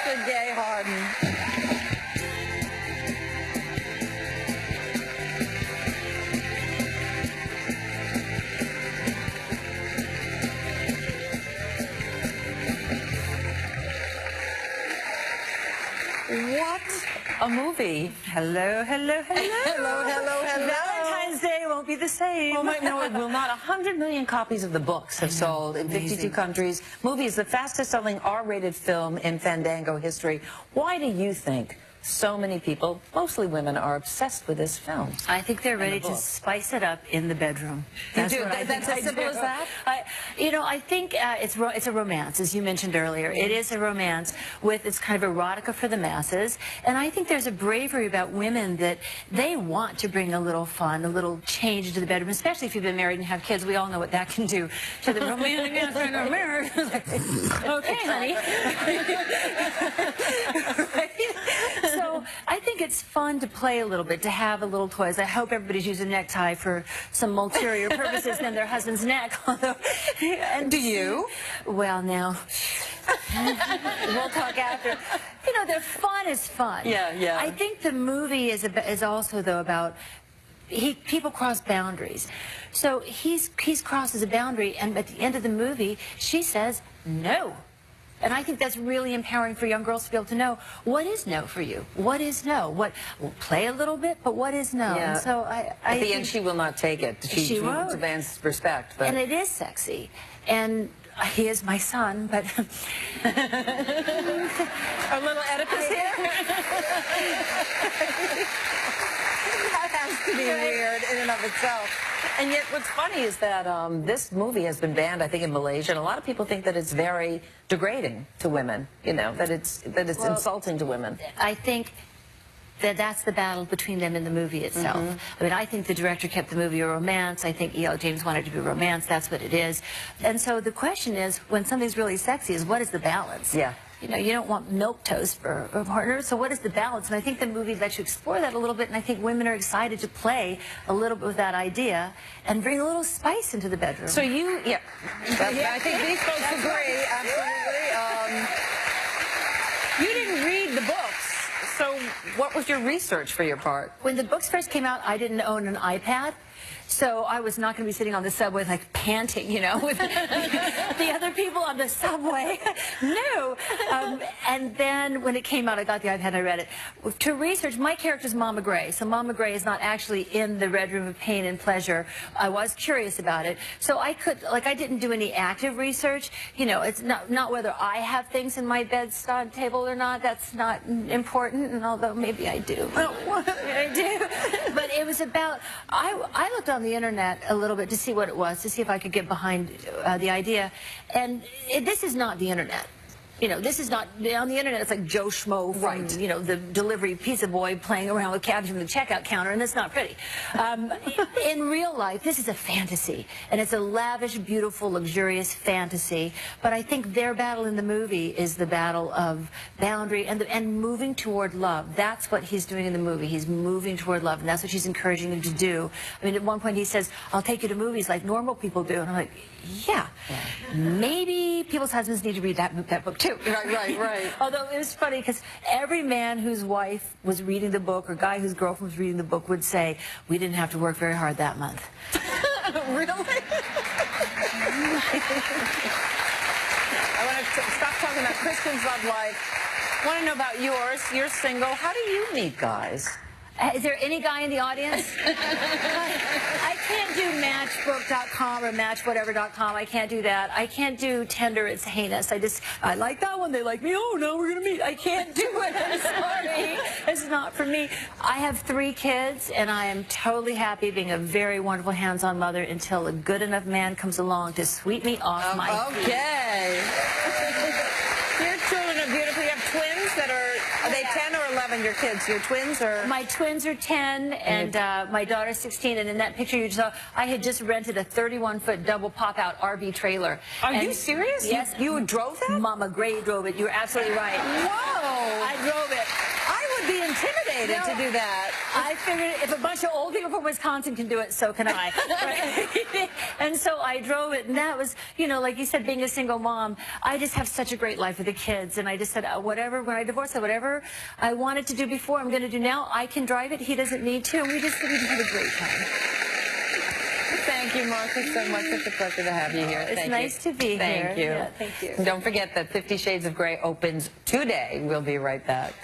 Mr. Gay Harden. What a movie. Hello, hello, hello. Hello, hello, hello. Valentine's Day won't be the same. Oh, no, it will not. 100 million copies of the books have sold in 52 countries. Movie is the fastest-selling R-rated film in Fandango history. Why do you think so many people, mostly women, are obsessed with this film? I think they're ready to spice it up in the bedroom. That's as simple as that? I think it's a romance, as you mentioned earlier. It is a romance with, it's kind of erotica for the masses. And I think there's a bravery about women that they want to bring a little fun, a little change into the bedroom, especially if you've been married and have kids. We all know what that can do to the romantic aspect of marriage. Okay, honey. Right? So I think it's fun to play a little bit, to have a little toys. I hope everybody's using a necktie for some ulterior purposes than their husband's neck. And do you? Well, now, we'll talk after. You know, the fun is fun. Yeah. I think the movie is also, though, about people cross boundaries. So he crosses a boundary, and at the end of the movie, she says no. And I think that's really empowering for young girls to be able to know, what is no for you? What is no? We'll play a little bit, but what is no? Yeah. And so at the end, she will not take it. She won't. Demands respect. But. And it is sexy. And he is my son, but... A little Oedipus here? That has to be weird in and of itself. And yet what's funny is that this movie has been banned, I think, in Malaysia, and a lot of people think that it's very degrading to women, you know, that it's insulting to women. I think that's the battle between them in the movie itself. I mean, I think the director kept the movie a romance. I think E.L. James wanted it to be a romance. That's what it is. And so the question is, when something's really sexy, is what is the balance? Yeah. You know, you don't want milquetoast for a partner, so what is the balance? And I think the movie lets you explore that a little bit, and I think women are excited to play a little bit with that idea and bring a little spice into the bedroom. So you, I think these folks agree, absolutely. You didn't read the books, so what was your research for your part? When the books first came out, I didn't own an iPad. So I was not going to be sitting on the subway like panting, you know, with the other people on the subway. No. And then when it came out, I got the iPad and I read it. To research, my character's Mama Gray. So Mama Gray is not actually in the Red Room of Pain and Pleasure. I was curious about it. So I I didn't do any active research. You know, it's not whether I have things in my bedside table or not. That's not important. And although maybe I do. I do. But it was about, I looked on the internet a little bit to see what it was, to see if I could get behind the idea. And this is not the internet. You know, this is not, on the internet it's like Joe Schmo from, you know, the delivery pizza boy playing around with cabs from the checkout counter, and it's not pretty. In real life, this is a fantasy, and it's a lavish, beautiful, luxurious fantasy. But I think their battle in the movie is the battle of boundary and moving toward love. That's what he's doing in the movie. He's moving toward love, and that's what she's encouraging him to do. I mean, at one point he says, I'll take you to movies like normal people do. And I'm like, yeah. Maybe people's husbands need to read that book too. Right. Although it was funny because every man whose wife was reading the book or guy whose girlfriend was reading the book would say, we didn't have to work very hard that month. Really? I want to stop talking about Kristen's love life. I want to know about yours. You're single. How do you meet guys? Is there any guy in the audience? I can't do matchbook.com or matchwhatever.com. I can't do that. I can't do Tinder. It's heinous. I like that one. They like me. Oh, now we're going to meet. I can't do it. I'm sorry. It's not for me. I have 3 kids, and I am totally happy being a very wonderful hands-on mother until a good enough man comes along to sweep me off my feet. Okay. Your children are beautiful. You have twins that are they 10 or 11, your kids? Your twins are? My twins are 10, and my daughter's 16, and in that picture you saw, I had just rented a 31-foot double pop-out RV trailer. Are you serious? Yes. You drove that? Mama Gray drove it. You're absolutely right. Whoa. I drove it. I would be intimidated to do that. I figured if a bunch of old people from Wisconsin can do it, so can I. Right? And so I drove it, and that was, you know, like you said, being a single mom, I just have such a great life with the kids, and I just said, whatever, when I divorced, whatever I wanted to do before, I'm going to do now. I can drive it. He doesn't need to, and we just had a great time. Thank you, Martha, so much. It's a pleasure to have you here. It's nice to be here. Thank you. Yeah, thank you. And don't forget that 50 Shades of Grey opens today. We'll be right back.